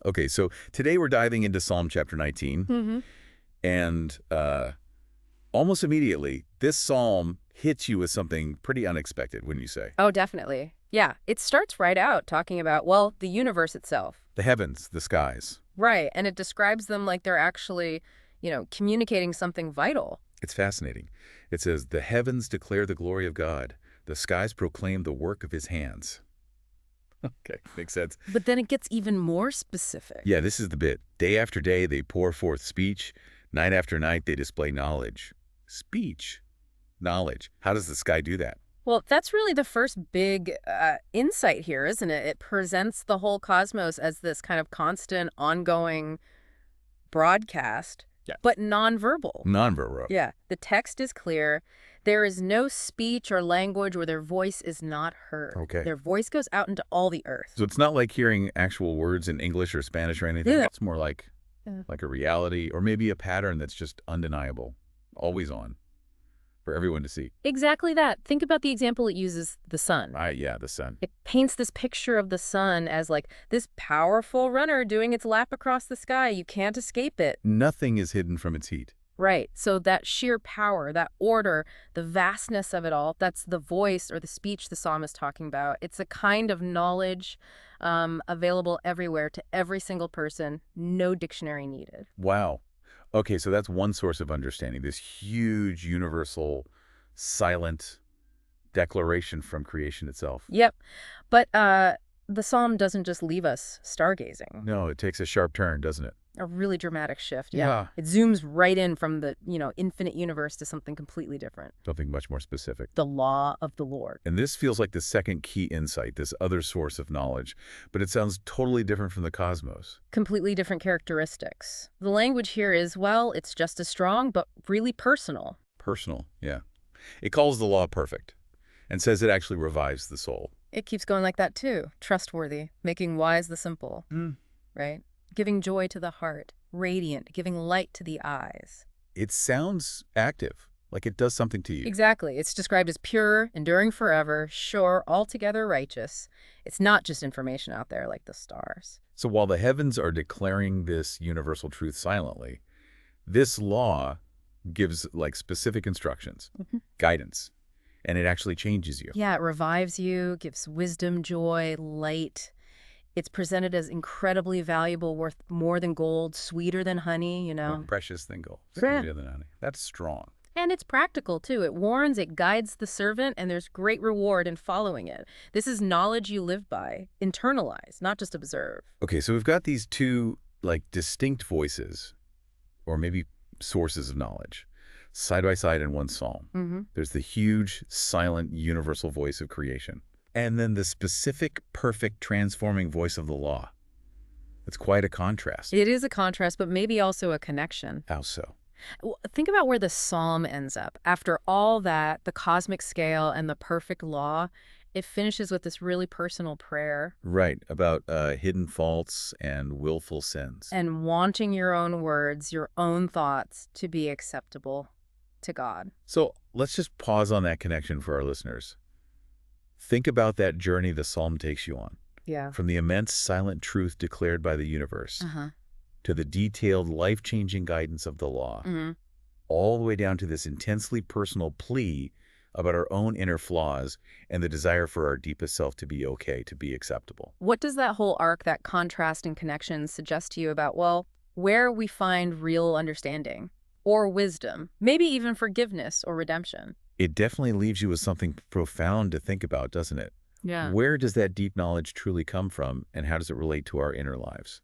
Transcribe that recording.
Okay, so today we're diving into Psalm chapter 19, and almost immediately, this psalm hits you with something pretty unexpected, wouldn't you say? Oh, definitely. Yeah, it starts right out talking about, well, the universe itself. The heavens, the skies. Right, and it describes them like they're actually, communicating something vital. It's fascinating. It says, "The heavens declare the glory of God. The skies proclaim the work of his hands." Okay, makes sense. But then it gets even more specific. Yeah, this is the bit. Day after day they pour forth speech. Night after night they display knowledge. Speech. Knowledge. How does the sky do that? Well, that's really the first big insight here, isn't it? It presents the whole cosmos as this kind of constant, ongoing broadcast, Yeah. but nonverbal. Nonverbal. Yeah, the text is clear. There is no speech or language where their voice is not heard. Okay. Their voice goes out into all the earth. So it's not like hearing actual words in English or Spanish or anything. Yeah. It's more like a reality or maybe a pattern that's just undeniable, always on, for everyone to see. Exactly that. Think about the example it uses, the sun. Yeah, the sun. It paints this picture of the sun as like this powerful runner doing its lap across the sky. You can't escape it. Nothing is hidden from its heat. Right. So that sheer power, that order, the vastness of it all, that's the voice or the speech the psalm is talking about. It's a kind of knowledge available everywhere to every single person, no dictionary needed. Wow. Okay, so that's one source of understanding, this huge, universal, silent declaration from creation itself. Yep. But the psalm doesn't just leave us stargazing. No, it takes a sharp turn, doesn't it? A really dramatic shift. Yeah. It zooms right in from the, infinite universe to something completely different. Something much more specific. The law of the Lord. And this feels like the second key insight, this other source of knowledge, but it sounds totally different from the cosmos. Completely different characteristics. The language here is, well, it's just as strong, but really personal. Personal, yeah. It calls the law perfect and says it actually revives the soul. It keeps going like that too. Trustworthy, making wise the simple, right? Giving joy to the heart, radiant, giving light to the eyes. It sounds active, like it does something to you. Exactly. It's described as pure, enduring forever, sure, altogether righteous. It's not just information out there like the stars. So while the heavens are declaring this universal truth silently, this law gives like specific instructions, guidance, and it actually changes you. Yeah, it revives you, gives wisdom, joy, light. It's presented as incredibly valuable, worth more than gold, sweeter than honey, More precious than gold, Yeah. sweeter than honey. That's strong. And it's practical, too. It warns, it guides the servant, and there's great reward in following it. This is knowledge you live by, internalize, not just observe. Okay, so we've got these two like distinct voices, or maybe sources of knowledge, side by side in one psalm. There's the huge, silent, universal voice of creation. And then the specific, perfect, transforming voice of the law. It's quite a contrast. It is a contrast, but maybe also a connection. How so? Well, think about where the psalm ends up. After all that, the cosmic scale and the perfect law, it finishes with this really personal prayer. Right, about hidden faults and willful sins. And wanting your own words, your own thoughts to be acceptable to God. So let's just pause on that connection for our listeners. Think about that journey the psalm takes you on. Yeah. From the immense silent truth declared by the universe to the detailed life-changing guidance of the law, all the way down to this intensely personal plea about our own inner flaws and the desire for our deepest self to be okay, to be acceptable. What does that whole arc, that contrast and connection suggest to you about, well, where we find real understanding or wisdom, maybe even forgiveness or redemption? It definitely leaves you with something profound to think about, doesn't it? Yeah. Where does that deep knowledge truly come from, and how does it relate to our inner lives?